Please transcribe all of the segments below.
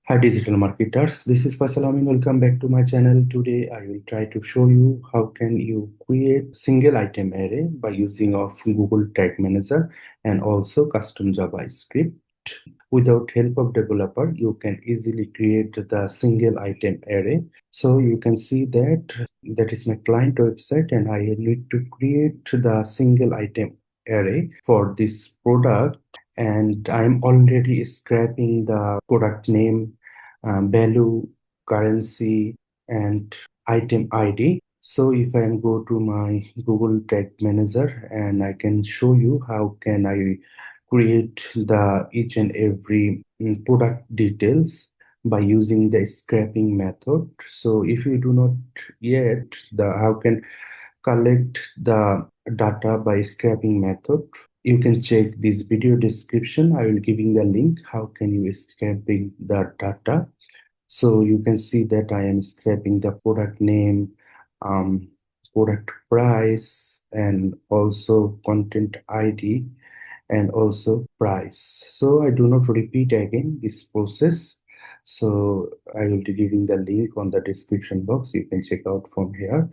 Hi digital marketers, this is Faisal. Amin. Welcome back to my channel. Today I will try to show you how can you create single item array by using of Google Tag Manager and also custom JavaScript. Without help of developer, you can easily create the single item array. So you can see that is my client website and I need to create the single item array for this product, and I'm already scraping the product name, value, currency, and item ID. So if I go to my Google Tag Manager, and I can show you how can I create the each and every product details by using the scraping method. So if you do not yet the how can collect the data by scraping method, you can check this video description. I will giving the link how can you scraping the data. So you can see that I am scraping the product name, um, product price, and also content ID, and also price. So I do not repeat again this process. So I will be giving the link on the description box. You can check out from here.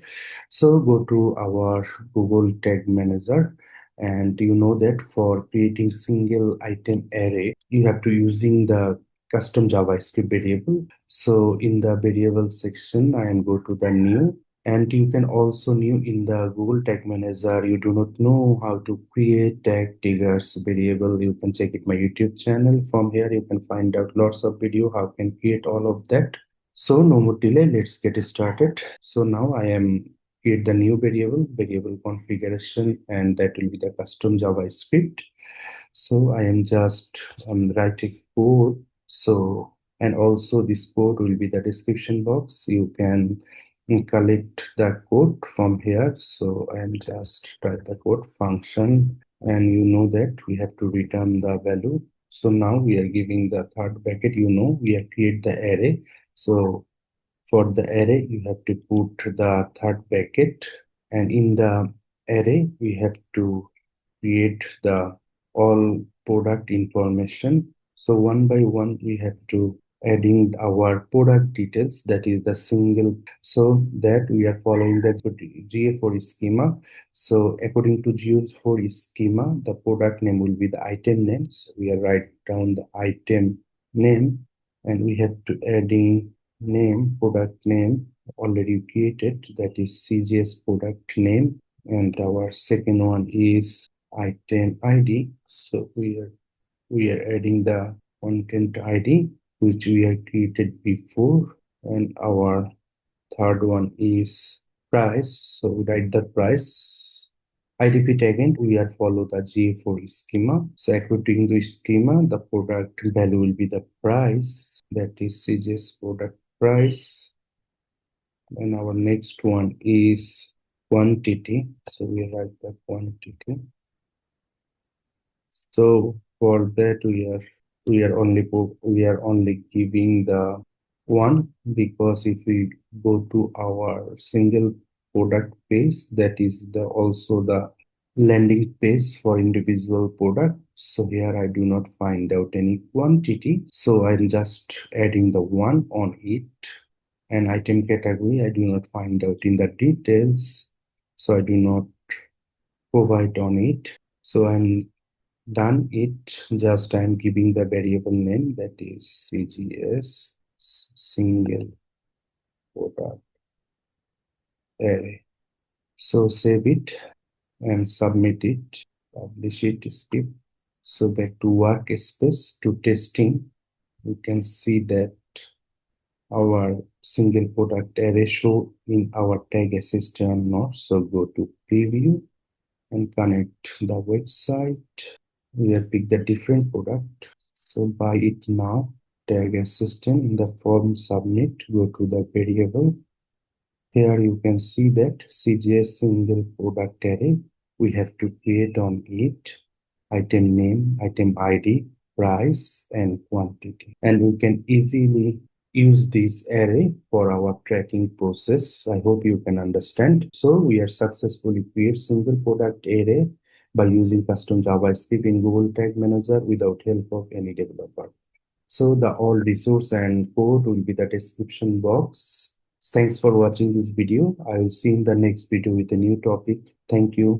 So go to our Google Tag Manager, and you know that for creating single item array, you have to using the custom JavaScript variable. So in the variable section, I am go to the new, and you can also new in the Google Tag Manager. You do not know how to create tag triggers variable, you can check it my YouTube channel. From here you can find out lots of video how can create all of that. So no more delay, let's get started. So now I am create the new variable configuration, and that will be the custom JavaScript. So I am just writing code. So, and also this code will be the description box. You can collect the code from here. So I am just write the code function, and you know that we have to return the value. So now we are giving the third bracket. You know we have create the array. So for the array, you have to put the third bracket, and in the array, we have to create the all product information. So one by one, we have to adding our product details, that is the single, so that we are following the GA4 schema. So according to GA4 schema, the product name will be the item name. So we are write down the item name, and we have to adding name, product name already created, that is CGS product name, and our second one is item ID. So we are adding the content ID which we have created before, and our third one is price. So we write the price. I repeat again, we are follow the GA4 schema. So according to schema, the product value will be the price, that is CGS product price. And our next one is quantity. So we write the quantity. So for that we are only giving the one, because if we go to our single product page, that is the also the landing page for individual product. So here I do not find out any quantity. So I'm just adding the one on it. And item category, I do not find out in the details. So I do not provide on it. So I'm done it, just I'm giving the variable name, that is CGS single product array. So save it and submit it, publish it, skip. So back to workspace to testing, you can see that our single product array show in our tag assistant node. So go to preview and connect the website. We have picked the different product. So buy it now, tag assistant in the form submit, go to the variable. Here you can see that CGS single product array. We have to create on it item name, item ID, price, and quantity. And we can easily use this array for our tracking process. I hope you can understand. So we are successfully create single product array by using custom JavaScript in Google Tag Manager without help of any developer. So the all resource and code will be the description box. Thanks for watching this video. I will see you in the next video with a new topic. Thank you.